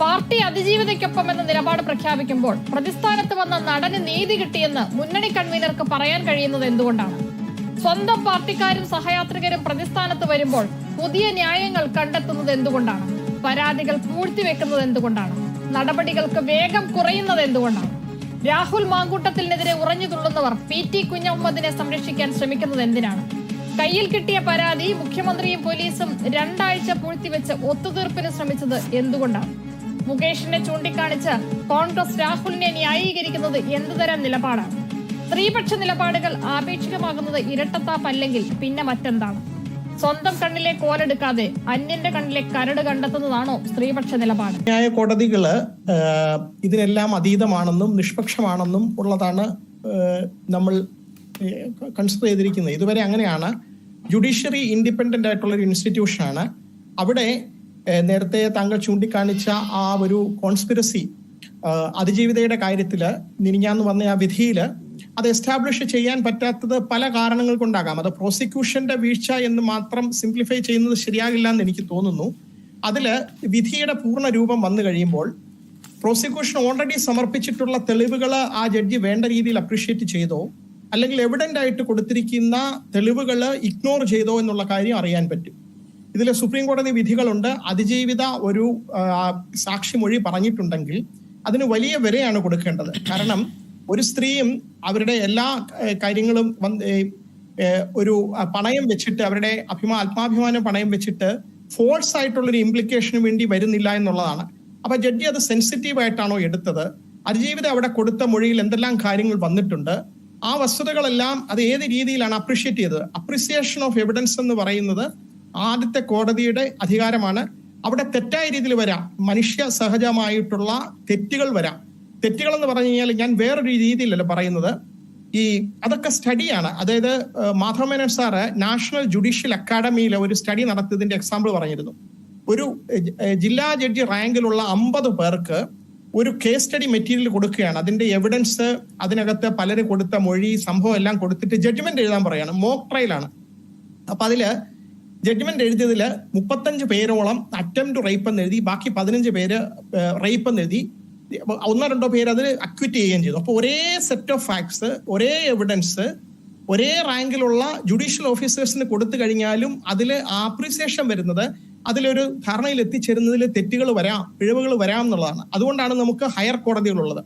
Party അതിജീവിതയ്ക്കൊപ്പം എന്ന നിലപാട് പ്രഖ്യാപിക്കുമ്പോൾ പ്രതിസ്ഥാനത്ത് വന്ന നടന് നീതി കിട്ടിയെന്ന് മുന്നണി കൺവീനർക്ക് പറയാൻ കഴിയുന്നത് എന്തുകൊണ്ടാണ്? സ്വന്തം പാർട്ടിക്കാരും സഹയാത്രികരും പ്രതിസ്ഥാനത്ത് വരുമ്പോൾ പുതിയ ന്യായങ്ങൾ കണ്ടെത്തുന്നത് എന്തുകൊണ്ടാണ്? പരാതികൾ പൂഴ്ത്തിവെക്കുന്നത് എന്തുകൊണ്ടാണ്? നടപടികൾക്ക് വേഗം കുറയുന്നത് എന്തുകൊണ്ടാണ്? രാഹുൽ മാങ്കൂട്ടത്തിനെതിരെ ഉറഞ്ഞു തുള്ളുന്നവർ PT കുഞ്ഞഹമ്മദിനെ സംരക്ഷിക്കാൻ ശ്രമിക്കുന്നത് എന്തിനാണ്? കയ്യിൽ കിട്ടിയ പരാതി മുഖ്യമന്ത്രിയും പോലീസും 2 ആഴ്ച പൂഴ്ത്തിവെച്ച് ഒത്തുതീർപ്പിന് ശ്രമിച്ചത് എന്തുകൊണ്ടാണ്? മുകേഷിനെ ചൂണ്ടിക്കാണിച്ച് കോൺഗ്രസ് രാഹുലിനെ ന്യായീകരിക്കുന്നത് എന്തുതരം നിലപാടാണ്? സ്ത്രീപക്ഷ നിലപാടുകൾ ആപേക്ഷികമാകുന്നത് ഇരട്ടത്താപ്പല്ലെങ്കിൽ പിന്നെ മറ്റെന്താണ്? സ്വന്തം കണ്ണിലെ കോലെടുക്കാതെ അന്യന്റെ കണ്ണിലെ കരട് കണ്ടെത്തുന്നതാണോ സ്ത്രീപക്ഷ നിലപാട്? ന്യായ കോടതികള് ഇതിനെല്ലാം അതീതമാണെന്നും നിഷ്പക്ഷമാണെന്നും ഉള്ളതാണ് നമ്മൾ കൺസിഡർ ചെയ്തിരിക്കുന്നത്. ഇതുവരെ അങ്ങനെയാണ്. ജുഡീഷ്യറി ഇൻഡിപെൻഡന്റ് ആയിട്ടുള്ള ഒരു ഇൻസ്റ്റിറ്റ്യൂഷനാണ്. അവിടെ നേരത്തെ താങ്കൾ ചൂണ്ടിക്കാണിച്ച ആ ഒരു കോൺസ്പിറസി അതിജീവിതയുടെ കാര്യത്തില് മിനിഞ്ഞാന്ന് വന്ന ആ വിധിയില് അത് എസ്റ്റാബ്ലിഷ് ചെയ്യാൻ പറ്റാത്തത് പല കാരണങ്ങൾ കൊണ്ടാകാം. അത് പ്രോസിക്യൂഷന്റെ വീഴ്ച എന്ന് മാത്രം സിംപ്ലിഫൈ ചെയ്യുന്നത് ശരിയാകില്ല എന്ന് എനിക്ക് തോന്നുന്നു. അതില് വിധിയുടെ പൂർണ്ണ രൂപം വന്നു കഴിയുമ്പോൾ പ്രോസിക്യൂഷൻ ഓൾറെഡി സമർപ്പിച്ചിട്ടുള്ള തെളിവുകൾ ആ ജഡ്ജി വേണ്ട രീതിയിൽ അപ്രീഷിയേറ്റ് ചെയ്തോ അല്ലെങ്കിൽ എവിഡന്റ് ആയിട്ട് കൊടുത്തിരിക്കുന്ന തെളിവുകൾ ഇഗ്നോർ ചെയ്തോ എന്നുള്ള കാര്യം അറിയാൻ പറ്റും. ഇതിൽ സുപ്രീം കോടതി വിധികളുണ്ട്. അതിജീവിത ഒരു സാക്ഷിമൊഴി പറഞ്ഞിട്ടുണ്ടെങ്കിൽ അതിന് വലിയ വിലയാണ് കൊടുക്കേണ്ടത്. കാരണം ഒരു സ്ത്രീയും അവരുടെ എല്ലാ കാര്യങ്ങളും ഒരു പണയം വെച്ചിട്ട് അവരുടെ ആത്മാഭിമാനം പണയം വെച്ചിട്ട് ഫോൾസ് ആയിട്ടുള്ളൊരു ഇംപ്ലിക്കേഷന് വേണ്ടി വരുന്നില്ല എന്നുള്ളതാണ്. അപ്പൊ ജഡ്ജി അത് സെൻസിറ്റീവ് ആയിട്ടാണോ എടുത്തത്? അതിജീവിത അവിടെ കൊടുത്ത മൊഴിയിൽ എന്തെല്ലാം കാര്യങ്ങൾ വന്നിട്ടുണ്ട്? ആ വസ്തുതകളെല്ലാം അത് ഏത് രീതിയിലാണ് അപ്രീഷിയേറ്റ് ചെയ്തത്? അപ്രിസിയേഷൻ ഓഫ് എവിഡൻസ് എന്ന് പറയുന്നത് ആദ്യത്തെ കോടതിയുടെ അധികാരമാണ്. അവിടെ തെറ്റായ രീതിയിൽ വരാം, മനുഷ്യ സഹജമായിട്ടുള്ള തെറ്റുകൾ വരാം. തെറ്റുകൾ എന്ന് പറഞ്ഞു കഴിഞ്ഞാൽ ഞാൻ വേറൊരു രീതിയിലല്ല പറയുന്നത്. അതൊക്കെ സ്റ്റഡിയാണ്. അതായത് മാധവമേനോൻ സാറ് നാഷണൽ ജുഡീഷ്യൽ അക്കാഡമിയിലെ ഒരു സ്റ്റഡി നടത്തിയതിന്റെ എക്സാമ്പിൾ പറഞ്ഞിരുന്നു. ഒരു ജില്ലാ ജഡ്ജി റാങ്കിലുള്ള 50 പേർക്ക് ഒരു കേസ് സ്റ്റഡി മെറ്റീരിയൽ കൊടുക്കുകയാണ്. അതിന്റെ എവിഡൻസ്, അതിനകത്ത് പലരും കൊടുത്ത മൊഴി, സംഭവം എല്ലാം കൊടുത്തിട്ട് ജഡ്ജ്മെന്റ് എഴുതാൻ പറയാണ്. മോക്ക് ട്രയലാണ്. അപ്പൊ അതില് ജഡ്ജ്മെന്റ് എഴുതിയതില് 35 പേരോളം അറ്റംപ്റ്റ് റേപ്പ് എന്ന് എഴുതി, ബാക്കി 15 പേര് റേപ്പ് എന്ന് എഴുതി, 1-2 പേര് അതിൽ അക്വിറ്റ് ചെയ്യുകയും ചെയ്തു. അപ്പൊ ഒരേ സെറ്റ് ഓഫ് ഫാക്ട്സ്, ഒരേ എവിഡൻസ് ഒരേ റാങ്കിലുള്ള ജുഡീഷ്യൽ ഓഫീസേഴ്സിന് കൊടുത്തു കഴിഞ്ഞാലും അതിൽ ആപ്രിസിയേഷൻ വരുന്നത്, അതിലൊരു ധാരണയിൽ എത്തിച്ചേരുന്നതിൽ തെറ്റുകൾ വരാം, പിഴവുകൾ വരാം എന്നുള്ളതാണ്. അതുകൊണ്ടാണ് നമുക്ക് ഹയർ കോടതികളുള്ളത്.